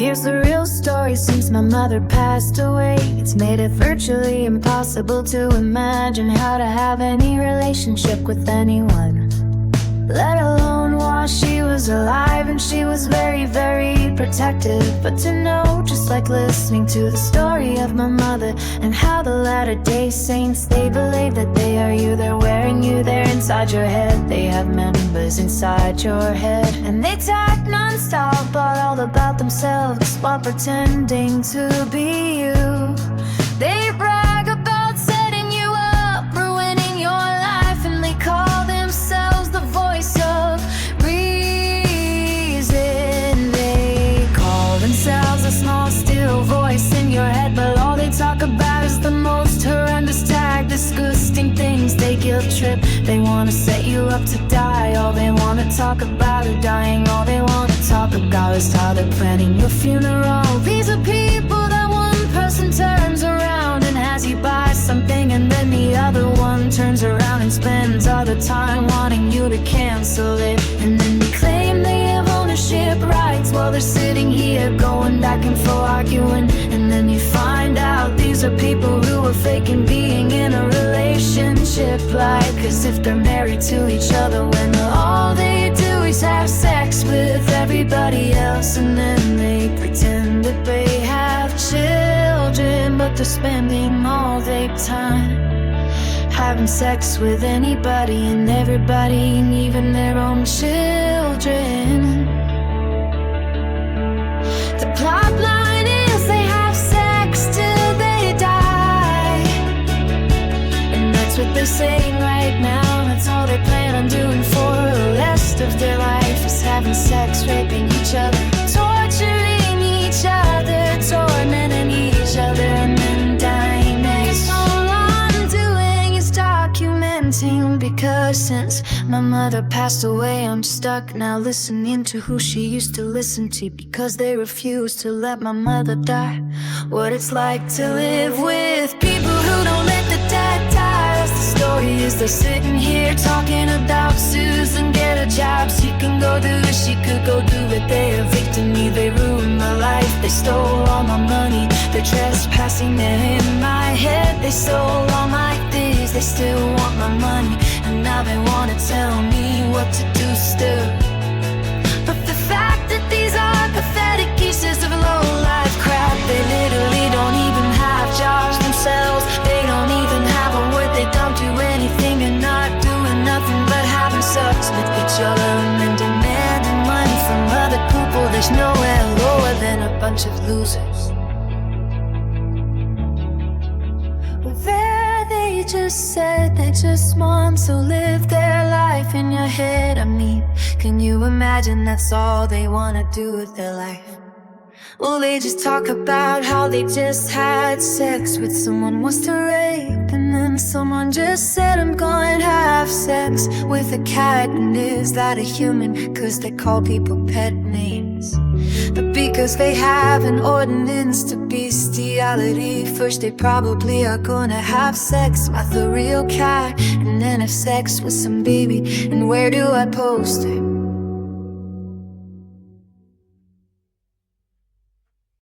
Here's the real story. Since my mother passed away, it's made it virtually impossible to imagine how to have any relationship with anyone, let alone while she was alive. And she was very, very protective. But to know, just like listening to the story of my mother, and how the Latter-day Saints, they believe that they are you. They're wearing you, they're inside your head. They have members inside your head, and they talk non-stop, all about themselves while pretending to be you. They brag about setting you up, ruining your life, and they call themselves the voice of reason. They call themselves a small, still voice in your head, but all they talk about is the most horrendous tag, disgusting things. They guilt trip, they wanna set you up to die. All they wanna talk about is dying. All they wanna talk about is how they're planning your funeral. These are people that one person turns around and has you buy something, and then the other one turns around and spends all the time wanting you to cancel it. And then they claim they have ownership rights while they're sitting here going back and forth arguing. And then you find out these are people who are faking being in a relationship, like as if they're married to each other, when all they do is have sex with everybody else. And then they pretend that they have children, but they're spending all their time having sex with anybody and everybody, and even their own children. The plot line is they have sex till they die, and that's what they're saying right now. That's all they plan on doing for the rest of their life, is having sex, raping each other, torturing each other, tormenting each other, and then dying. That's all I'm doing is documenting, because since my mother passed away, I'm stuck now listening to who she used to listen to, because they refuse to let my mother die. What it's like to live with people who don't let the dead die. That's the story. Is they're sitting here talking about Susan, get a job, she can go do it, she could go do it. They evicted me, they ruined my life, they stole all my money, they're trespassing, they're in my head. They stole all my things, they still want my money, and now they wanna tell me what to do still. But the fact that these are pathetic pieces of low-life crap, they literally don't even have jobs themselves, they don't even have a word, they don't do anything and not doing nothing but having sex with each other, and then demanding money from other people. There's nowhere lower than a bunch of losers. There they just said they just want to live their life in your head. I mean, can you imagine that's all they wanna do with their life? Well, they just talk about how they just had sex with someone once to rape, and then someone just said I'm going to have sex with a cat. And is that a human? Cause they call people pet names. But because they have an ordinance to bestiality, first they probably are gonna have sex with a real cat, and then have sex with some baby. And where do I post it?